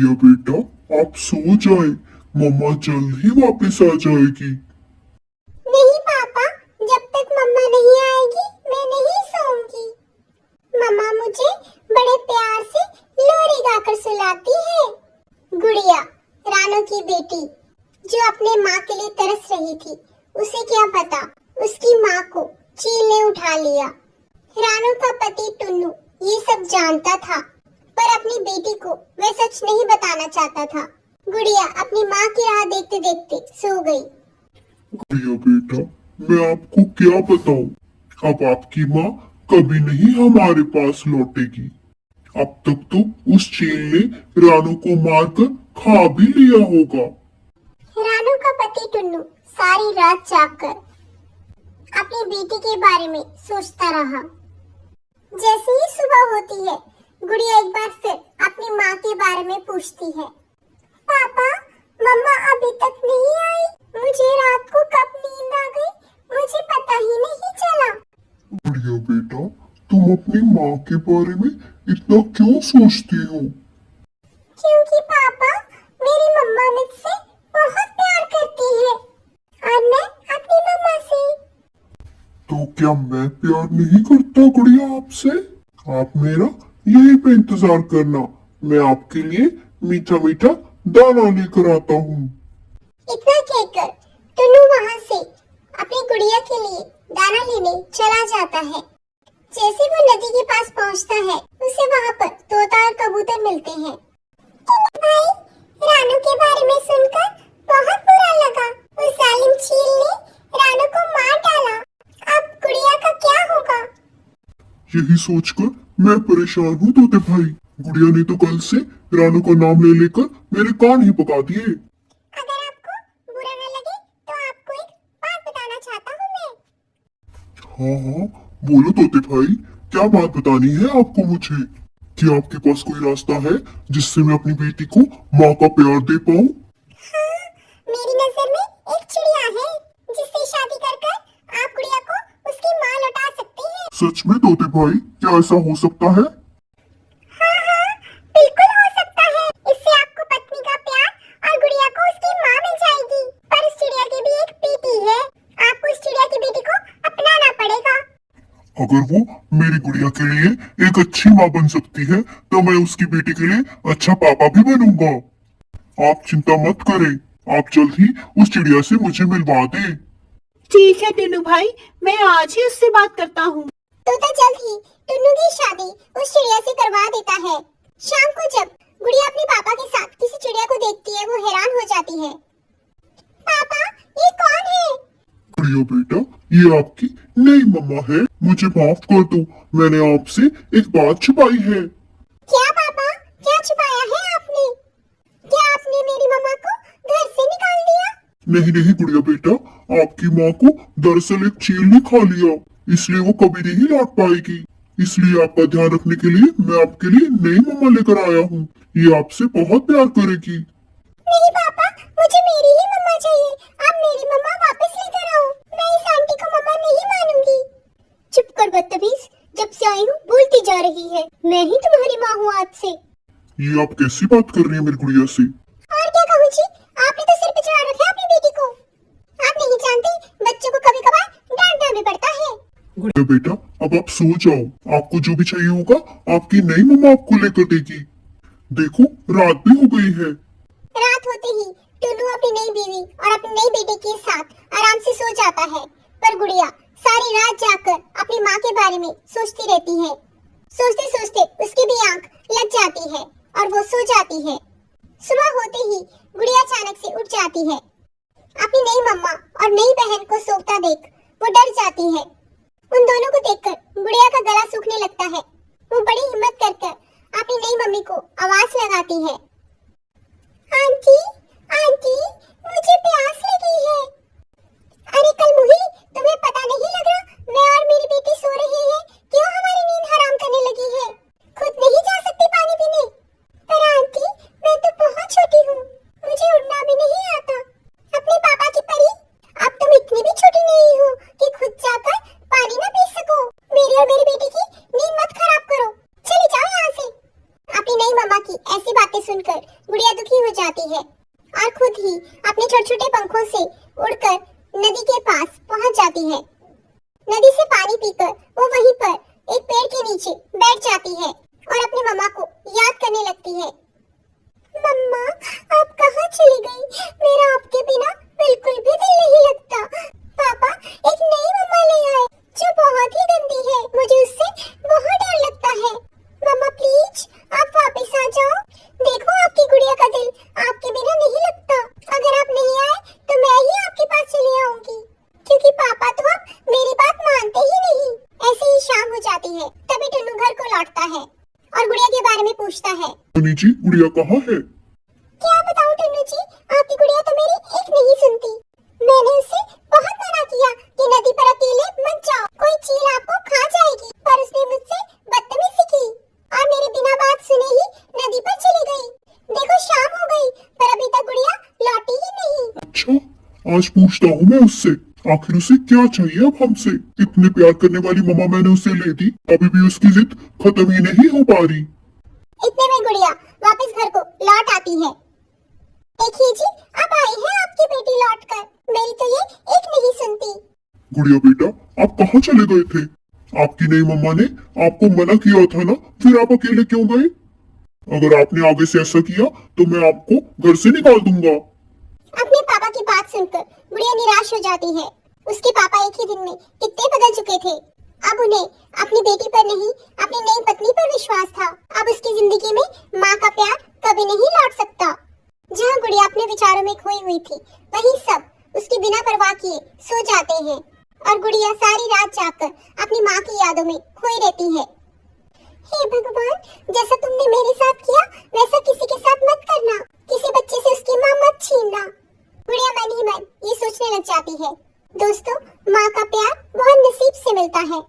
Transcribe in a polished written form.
गुड़िया बेटा, आप सो जाए, मम्मा जल्द ही वापस आ जाएगी। नहीं पापा, जब तक मम्मा नहीं आएगी मैं नहीं सोऊंगी। मम्मा मुझे बड़े प्यार से लोरी गाकर सुलाती है। गुड़िया, रानू की बेटी जो अपने माँ के लिए तरस रही थी, उसे क्या पता उसकी माँ को चील ने उठा लिया। रानू का पति टुन्नू ये सब जानता था, पर अपनी बेटी को वह सच नहीं बताना चाहता था। गुड़िया अपनी माँ की राह देखते देखते सो गई। गुड़िया बेटा, मैं आपको क्या बताऊं, अब आपकी माँ कभी नहीं हमारे पास लौटेगी। अब तक तो उस चील ने रानू को मारकर खा भी लिया होगा। रानू का पति टुन्नू सारी रात जागकर अपनी बेटी के बारे में सोचता रहा। जैसे ही सुबह होती है, गुड़िया एक बार फिर अपनी माँ के बारे में पूछती है। पापा, मम्मा अभी तक नहीं आई। मुझे रात को कब नींद आ गई मुझे पता ही नहीं चला। गुड़िया बेटा, तुम अपनी माँ के बारे में इतना क्यों सोचती हो? क्योंकि पापा, मेरी मम्मा मुझसे बहुत प्यार करती है और मैं अपनी मम्मा से। तो क्या मैं प्यार नहीं करता गुड़िया आपसे? आप मेरा यहीं पे इंतजार करना, मैं आपके लिए मीठा मीठा दाना लेकर आता हूँ। इतना कहकर टुन्नू वहाँ से अपनी गुड़िया के लिए दाना लेने चला जाता है। जैसे वो नदी के पास पहुँचता है, उसे वहाँ पर तोता और कबूतर मिलते हैं। टुन्नू भाई, रानू के बारे में सुनकर बहुत बुरा लगा। उस जालिम चील ने रानू को मार डाला। अब गुड़िया का क्या होगा? यही सोचकर मैं परेशान हूँ तोते भाई। गुड़िया ने तो कल से रानू का नाम ले लेकर मेरे कान ही पका दिए। अगर आपको बुरा न लगे तो आपको एक बात बताना चाहता हूँ मैं। हाँ हाँ, बोलो तोते भाई, क्या बात बतानी है आपको मुझे? क्या आपके पास कोई रास्ता है जिससे मैं अपनी बेटी को माँ का प्यार दे पाऊँ? हाँ, मेरी नजर में एक चिड़िया है जिससे शादी कर कर आप गुड़िया को उसकी माँ लौटा सकते हैं। सच में तोते भाई, क्या ऐसा हो सकता है? हाँ हाँ, बिल्कुल हो सकता है। इससे आपको पत्नी का प्यार और गुड़िया को उसकी माँ मिल जाएगी। पर उस चिड़िया की भी एक बेटी है, आपको उस चिड़िया की बेटी को अपनाना पड़ेगा। अगर वो मेरी गुड़िया के लिए एक अच्छी माँ बन सकती है, तो मैं उसकी बेटी के लिए अच्छा पापा भी बनूंगा। आप चिंता मत करें, आप जल्द ही उस चिड़िया से मुझे मिलवा दें। ठीक है टुन्नू भाई, मैं आज ही उससे बात करता हूँ। तोता जल्द ही टुन्नू की शादी उस चिड़िया से करवा देता है। शाम को जब गुड़िया अपने पापा के साथ किसी चिड़िया को देखती है, वो हैरान हो जाती है। पापा, ये कौन है? गुड़िया बेटा, ये आपकी नई मम्मा है। मुझे माफ कर दो, मैंने आपसे एक बात छुपाई है। क्या पापा, क्या छुपाया है आपने? क्या आपने मेरी मम्मा को घर से निकाल दिया? नहीं नहीं गुड़िया बेटा, आपकी माँ को दरअसल एक चील ने खा लिया, इसलिए वो कभी नहीं लौट पाएगी। इसलिए आपका ध्यान रखने के लिए मैं आपके लिए नई मम्मा लेकर आया हूँ। ये आपसे बहुत प्यार करेगी। नहीं पापा, मुझे मेरी ही मम्मा चाहिए। आप मेरी मम्मा वापस लेकर आओ। मैं इस आंटी को मम्मा नहीं मानूंगी। चुप कर बदतमीज, जब से आई हूँ बोलती जा रही है। मैं ही तुम्हारी माँ हूँ आज से। ये आप कैसी बात कर रही है मेरी गुड़िया से? और क्या कहूँ जी, आपने तो सिर पे चढ़ा रखा है अपनी बेटी को। आप नहीं जानते, बच्चों को कभी कभार डांटना भी पड़ता है। गुड़िया बेटा, अब आप सो जाओ, आपको जो भी चाहिए होगा आपकी नई मम्मा आपको लेकर देगी। देखो, रात भी हो गई है। रात होते ही टुन्नू अपनी नई बीवी और अपनी नई बेटी के साथ आराम से सो जाता है। पर गुड़िया सारी रात जाकर अपनी माँ के बारे में सोचती रहती है। सोचते सोचते उसकी भी आंख लग जाती है और वो सो जाती है। सुबह होते ही गुड़िया अचानक से उठ जाती है। अपनी नई मम्मा और नई बहन को सोता देख वो डर जाती है। उन दोनों को देखकर गुड़िया का गला सूखने लगता है। वो बड़ी हिम्मत कर अपनी नई मम्मी को आवाज लगाती है। आंटी, आंटी, मुझे प्यास लगी है। अरे कलमुही, तुम्हें पता नहीं लग रहा मैं और मेरी बेटी सो रहे हैं? क्यों हमारी नींद हराम करने लगी है? खुद नहीं जा सकती पानी पीने? पर आंटी, मैं तो बहुत छोटी हूँ, मुझे उड़ना भी नहीं आता। अपने पापा की परी, अब तुम इतनी भी छोटी नहीं हो कि खुद जाकर पानी न पी सको। मेरी और मेरी बेटी की नींद मत खराब करो। चली जाओ यहाँ से। अपनी नई मम्मा की ऐसी बातें सुनकर गुड़िया पहुंच जाती है। नदी से पानी पीकर वो वहीं पर एक पेड़ के नीचे बैठ जाती है और अपनी मम्मा को याद करने लगती है। मम्मा, आप कहाँ चली गई? मेरा आपके बिना बिल्कुल भी दिल नहीं लगता। पापा एक नई मम्मा ले आए जो बहुत ही गंदी है, मुझे उससे बहुत डर लगता है। मम्मा प्लीज आप वापस आ जाओ। देखो आपकी गुड़िया का दिल आपके बिना नहीं लगता। अगर आप नहीं आए तो मैं ही आपके पास चली आऊंगी, क्योंकि पापा तो अब मेरी बात मानते ही नहीं। ऐसे ही शाम हो जाती है। तभी टुन्नू घर को लौटता है और गुड़िया के बारे में पूछता है। टुनी जी, गुड़िया कहाँ है? क्या बताऊं टुन्नू जी, आपकी गुड़िया तो मेरी एक नहीं सुनती। मैंने उसे बहुत मना किया कि नदी पर अकेले मत जाओ, कोई चील आपको खा जाएगी, पर उसने मुझसे बदतमीजी की और मेरे बिना बात सुने ही नदी पर चली गई। देखो शाम हो गई पर अभी तक गुड़िया लौटी ही नहीं। अच्छा, आज पूछता हूँ मैं उससे, आखिर उसे क्या चाहिए अब हमसे। इतने प्यार करने वाली मम्मा मैंने उसे ले दी, अभी भी उसकी जिद खत्म ही नहीं हो पा रही। इतने में गुड़िया वापस घर को लौट आती है। देखिए जी, अब आई है आपकी बेटी लौटकर। मेरी तो ये एक नहीं सुनती। गुड़िया बेटा, आप कहाँ चले गए थे? आपकी नई मम्मा ने आपको मना किया था ना, फिर आप अकेले क्यों गए? अगर आपने आगे से ऐसा किया तो मैं आपको घर से निकाल दूंगा। अपने पापा की बात सुनकर गुड़िया निराश हो जाती है। उसके पापा एक ही दिन में कितने बदल चुके थे। अब उन्हें अपनी बेटी पर नहीं, अपनी नई पत्नी पर विश्वास था। अब उसकी जिंदगी में माँ का प्यार कभी नहीं लौट सकता। जहाँ गुड़िया अपने विचारों में खोई हुई थी, वहीं सब उसकी बिना परवाह किए सो जाते हैं और गुड़िया सारी रात जागकर अपनी माँ की यादों में खोई रहती है। हे भगवान, जैसा तुमने मेरे साथ किया वैसा किसी के साथ मत करना। किसी बच्चे से उसकी माँ मत छीनना। गुड़िया मन ही मन ये सोचने लग जाती है। दोस्तों, माँ का प्यार बहुत नसीब से मिलता है।